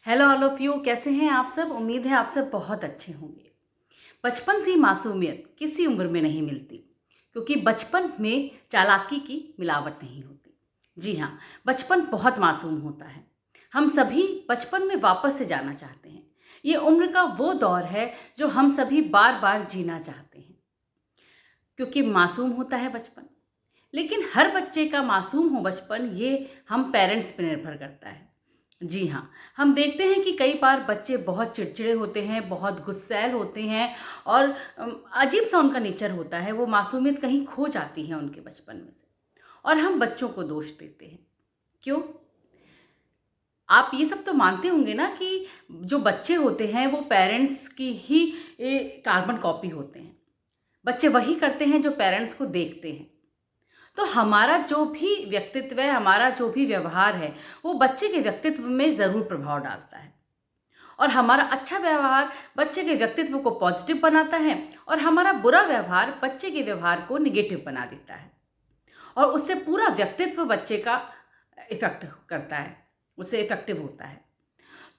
Hello all of you, कैसे हैं आप सब। उम्मीद है आप सब बहुत अच्छे होंगे। बचपन सी मासूमियत किसी उम्र में नहीं मिलती, क्योंकि बचपन में चालाकी की मिलावट नहीं होती। जी हाँ, बचपन बहुत मासूम होता है। हम सभी बचपन में वापस से जाना चाहते हैं। ये उम्र का वो दौर है जो हम सभी बार बार जीना चाहते हैं, क्योंकि मासूम होता है बचपन। लेकिन हर बच्चे का मासूम हो बचपन, ये हम पेरेंट्स पर निर्भर करता है। जी हाँ, हम देखते हैं कि कई बार बच्चे बहुत चिड़चिड़े होते हैं, बहुत गुस्सैल होते हैं और अजीब सा उनका नेचर होता है। वो मासूमियत कहीं खो जाती है उनके बचपन में से, और हम बच्चों को दोष देते हैं। क्यों? आप ये सब तो मानते होंगे ना कि जो बच्चे होते हैं वो पेरेंट्स की ही कार्बन कॉपी होते हैं। बच्चे वही करते हैं जो पेरेंट्स को देखते हैं। तो हमारा जो भी व्यक्तित्व है, हमारा जो भी व्यवहार है, वो बच्चे के व्यक्तित्व में ज़रूर प्रभाव डालता है। और हमारा अच्छा व्यवहार बच्चे के व्यक्तित्व को पॉजिटिव बनाता है, और हमारा बुरा व्यवहार बच्चे के व्यवहार को निगेटिव बना देता है। और उससे पूरा व्यक्तित्व बच्चे का इफेक्ट करता है, उससे इफेक्टिव होता है।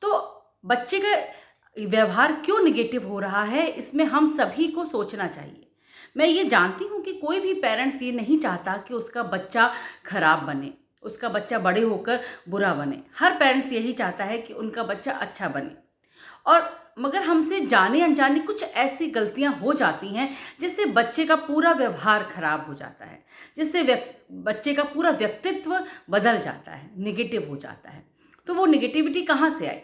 तो बच्चे का व्यवहार क्यों निगेटिव हो रहा है, इसमें हम सभी को सोचना चाहिए। मैं ये जानती हूँ कि कोई भी पेरेंट्स ये नहीं चाहता कि उसका बच्चा खराब बने, उसका बच्चा बड़े होकर बुरा बने। हर पेरेंट्स यही चाहता है कि उनका बच्चा अच्छा बने। और मगर हमसे जाने अनजाने कुछ ऐसी गलतियां हो जाती हैं जिससे बच्चे का पूरा व्यवहार खराब हो जाता है, जिससे बच्चे का पूरा व्यक्तित्व बदल जाता है, निगेटिव हो जाता है। तो वो निगेटिविटी कहाँ से आई?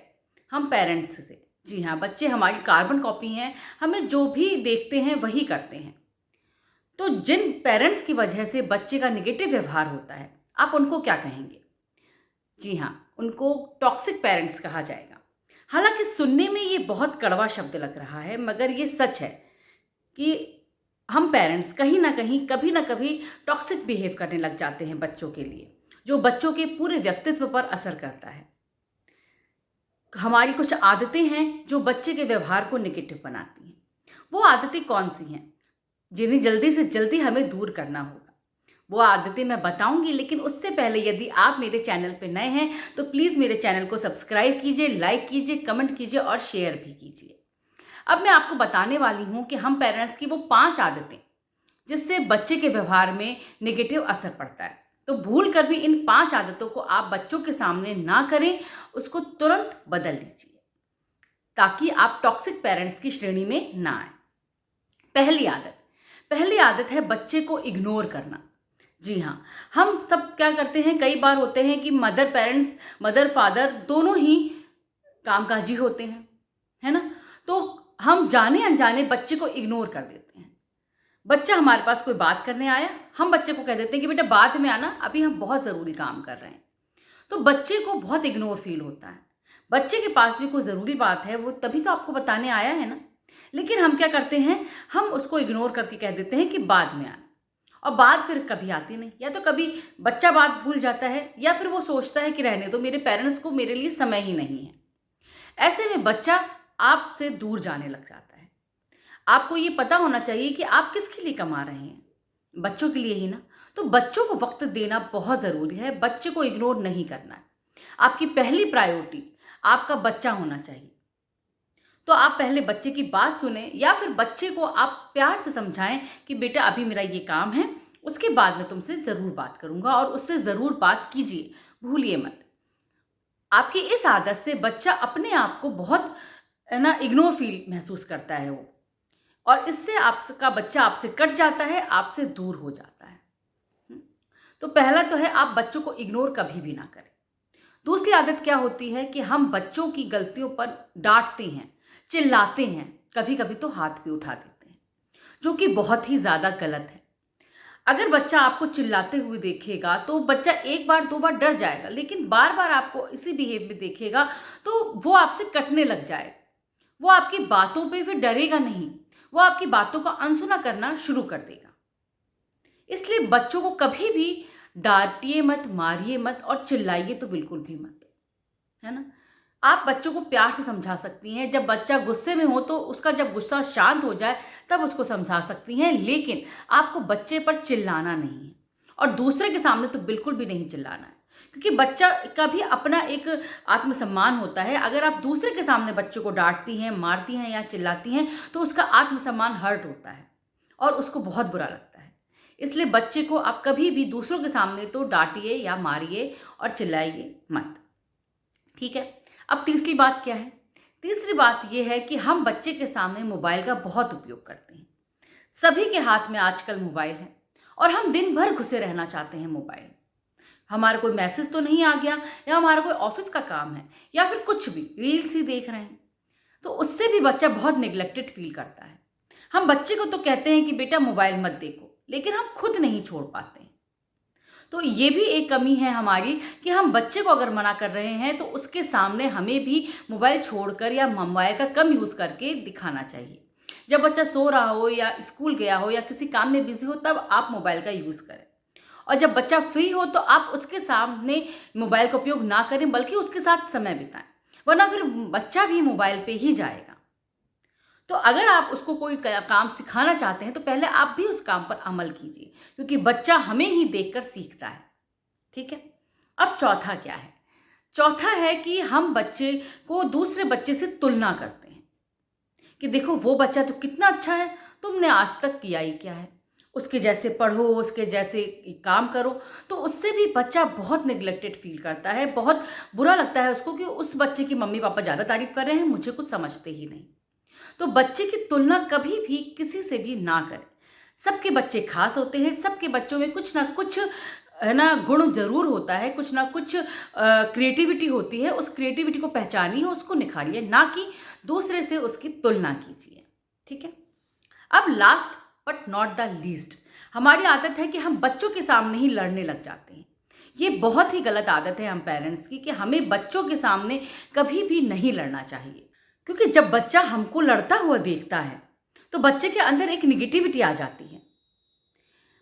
हम पेरेंट्स से। जी हाँ, बच्चे हमारी कार्बन कॉपी हैं, हमें जो भी देखते हैं वही करते हैं। तो जिन पेरेंट्स की वजह से बच्चे का निगेटिव व्यवहार होता है, आप उनको क्या कहेंगे? जी हाँ, उनको टॉक्सिक पेरेंट्स कहा जाएगा। हालांकि सुनने में ये बहुत कड़वा शब्द लग रहा है, मगर ये सच है कि हम पेरेंट्स कहीं ना कहीं, कभी ना कभी टॉक्सिक बिहेव करने लग जाते हैं बच्चों के लिए, जो बच्चों के पूरे व्यक्तित्व पर असर करता है। हमारी कुछ आदतें हैं जो बच्चे के व्यवहार को निगेटिव बनाती हैं। वो आदतें कौन सी हैं जिन्हें जल्दी से जल्दी हमें दूर करना होगा? वो आदतें मैं बताऊंगी, लेकिन उससे पहले यदि आप मेरे चैनल पे नए हैं तो प्लीज़ मेरे चैनल को सब्सक्राइब कीजिए, लाइक कीजिए, कमेंट कीजिए और शेयर भी कीजिए। अब मैं आपको बताने वाली हूँ कि हम पेरेंट्स की वो 5 आदतें जिससे बच्चे के व्यवहार में नेगेटिव असर पड़ता है। तो भूल कर भी इन 5 आदतों को आप बच्चों के सामने ना करें, उसको तुरंत बदल लीजिए, ताकि आप टॉक्सिक पेरेंट्स की श्रेणी में ना आए। पहली आदत है बच्चे को इग्नोर करना। जी हाँ, हम सब क्या करते हैं, कई बार होते हैं कि मदर फादर दोनों ही कामकाजी होते हैं, है ना। तो हम जाने अनजाने बच्चे को इग्नोर कर देते हैं। बच्चा हमारे पास कोई बात करने आया, हम बच्चे को कह देते हैं कि बेटा बाद में आना, अभी हम बहुत ज़रूरी काम कर रहे हैं। तो बच्चे को बहुत इग्नोर फील होता है। बच्चे के पास भी कोई ज़रूरी बात है, वो तभी तो आपको बताने आया है ना। लेकिन हम क्या करते हैं, हम उसको इग्नोर करके कह देते हैं कि बाद में आना, और बात फिर कभी आती नहीं। या तो कभी बच्चा बात भूल जाता है, या फिर वो सोचता है कि रहने दो, मेरे पेरेंट्स को मेरे लिए समय ही नहीं है। ऐसे में बच्चा आपसे दूर जाने लग जाता है। आपको ये पता होना चाहिए कि आप किसके लिए कमा रहे हैं, बच्चों के लिए ही ना। तो बच्चों को वक्त देना बहुत ज़रूरी है, बच्चे को इग्नोर नहीं करना है। आपकी पहली प्रायोरिटी आपका बच्चा होना चाहिए। तो आप पहले बच्चे की बात सुने, या फिर बच्चे को आप प्यार से समझाएं कि बेटा अभी मेरा ये काम है, उसके बाद मैं तुमसे ज़रूर बात करूंगा, और उससे ज़रूर बात कीजिए, भूलिए मत। आपकी इस आदत से बच्चा अपने आप को बहुत ना इग्नोर फील महसूस करता है वो, और इससे आपका बच्चा आपसे कट जाता है, आपसे दूर हो जाता है। हम्म? तो पहला तो है, आप बच्चों को इग्नोर कभी भी ना करें। दूसरी आदत क्या होती है कि हम बच्चों की गलतियों पर डांटते हैं, चिल्लाते हैं, कभी कभी तो हाथ भी उठा देते हैं, जो कि बहुत ही ज़्यादा गलत है। अगर बच्चा आपको चिल्लाते हुए देखेगा तो बच्चा एक बार दो बार डर जाएगा, लेकिन बार बार आपको इसी बिहेव में देखेगा तो वो आपसे कटने लग जाएगा। वो आपकी बातों पे फिर डरेगा नहीं, वो आपकी बातों का अनसुना करना शुरू कर देगा। इसलिए बच्चों को कभी भी डांटिए मत, मारिए मत, और चिल्लाइए तो बिल्कुल भी मत, है ना। आप बच्चों को प्यार से समझा सकती हैं। जब बच्चा गुस्से में हो तो उसका जब गुस्सा शांत हो जाए तब उसको समझा सकती हैं, लेकिन आपको बच्चे पर चिल्लाना नहीं है, और दूसरे के सामने तो बिल्कुल भी नहीं चिल्लाना है। क्योंकि बच्चा का भी अपना एक आत्मसम्मान होता है। अगर आप दूसरे के सामने बच्चों को डांटती हैं, मारती हैं या चिल्लाती हैं तो उसका आत्मसम्मान हर्ट होता है और उसको बहुत बुरा लगता है। इसलिए बच्चे को आप कभी भी दूसरों के सामने तो डांटिए या मारिए और चिल्लाइए मत। ठीक है। अब तीसरी बात क्या है? तीसरी बात यह है कि हम बच्चे के सामने मोबाइल का बहुत उपयोग करते हैं। सभी के हाथ में आजकल मोबाइल है और हम दिन भर घुसे रहना चाहते हैं मोबाइल। हमारा कोई मैसेज तो नहीं आ गया या हमारा कोई ऑफिस का काम है या फिर कुछ भी रील्स ही देख रहे हैं, तो उससे भी बच्चा बहुत निगलेक्टेड फील करता है। हम बच्चे को तो कहते हैं कि बेटा मोबाइल मत देखो, लेकिन हम खुद नहीं छोड़ पाते हैं। तो ये भी एक कमी है हमारी कि हम बच्चे को अगर मना कर रहे हैं तो उसके सामने हमें भी मोबाइल छोड़कर या मोबाइल का कम यूज़ करके दिखाना चाहिए। जब बच्चा सो रहा हो या स्कूल गया हो या किसी काम में बिजी हो तब आप मोबाइल का यूज़ करें, और जब बच्चा फ्री हो तो आप उसके सामने मोबाइल का उपयोग ना करें बल्कि उसके साथ समय बिताएं, वरना फिर बच्चा भी मोबाइल पे ही जाएगा। तो अगर आप उसको कोई काम सिखाना चाहते हैं तो पहले आप भी उस काम पर अमल कीजिए, क्योंकि बच्चा हमें ही देखकर सीखता है। ठीक है। अब चौथा क्या है? चौथा है कि हम बच्चे को दूसरे बच्चे से तुलना करते हैं कि देखो वो बच्चा तो कितना अच्छा है, तुमने आज तक किया ही क्या है, उसके जैसे पढ़ो, उसके जैसे काम करो। तो उससे भी बच्चा बहुत निगलेक्टेड फील करता है, बहुत बुरा लगता है उसको कि उस बच्चे की मम्मी पापा ज़्यादा तारीफ कर रहे हैं, मुझे कुछ समझते ही नहीं। तो बच्चे की तुलना कभी भी किसी से भी ना करें। सबके बच्चे खास होते हैं, सबके बच्चों में कुछ ना कुछ है ना गुण जरूर होता है, कुछ ना कुछ क्रिएटिविटी होती है। उस क्रिएटिविटी को पहचानिए, उसको निखारिए, ना कि दूसरे से उसकी तुलना कीजिए। ठीक है। अब last but not the least, हमारी आदत है कि हम बच्चों के सामने ही लड़ने लग जाते हैं। ये बहुत ही गलत आदत है हम पेरेंट्स की कि हमें बच्चों के सामने कभी भी नहीं लड़ना चाहिए, क्योंकि जब बच्चा हमको लड़ता हुआ देखता है तो बच्चे के अंदर एक निगेटिविटी आ जाती है।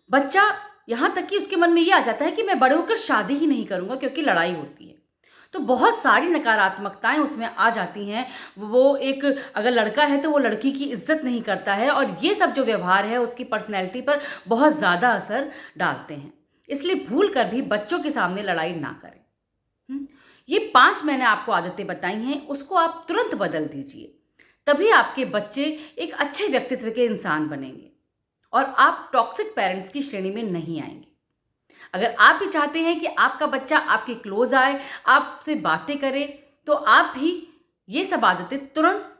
बच्चा यहाँ तक कि उसके मन में ये आ जाता है कि मैं बड़े होकर शादी ही नहीं करूँगा क्योंकि लड़ाई होती है। तो बहुत सारी नकारात्मकताएं उसमें आ जाती हैं। वो एक अगर लड़का है तो वो लड़की की इज्जत नहीं करता है, और ये सब जो व्यवहार है उसकी पर्सनैलिटी पर बहुत ज़्यादा असर डालते हैं। इसलिए भूल कर भी बच्चों के सामने लड़ाई ना करें। ये 5 मैंने आपको आदतें बताई हैं, उसको आप तुरंत बदल दीजिए, तभी आपके बच्चे एक अच्छे व्यक्तित्व के इंसान बनेंगे और आप टॉक्सिक पेरेंट्स की श्रेणी में नहीं आएंगे। अगर आप भी चाहते हैं कि आपका बच्चा आपके क्लोज आए, आपसे बातें करे, तो आप भी ये सब आदतें तुरंत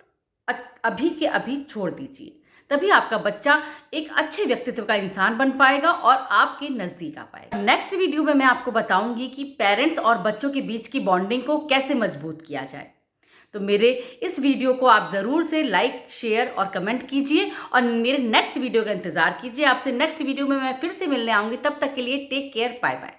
अभी के अभी छोड़ दीजिए, तभी आपका बच्चा एक अच्छे व्यक्तित्व का इंसान बन पाएगा और आपके नज़दीक आ पाएगा। नेक्स्ट वीडियो में मैं आपको बताऊंगी कि पेरेंट्स और बच्चों के बीच की बॉन्डिंग को कैसे मजबूत किया जाए। तो मेरे इस वीडियो को आप ज़रूर से लाइक, शेयर और कमेंट कीजिए और मेरे नेक्स्ट वीडियो का इंतज़ार कीजिए। आपसे नेक्स्ट वीडियो में मैं फिर से मिलने आऊँगी। तब तक के लिए टेक केयर, बाय बाय।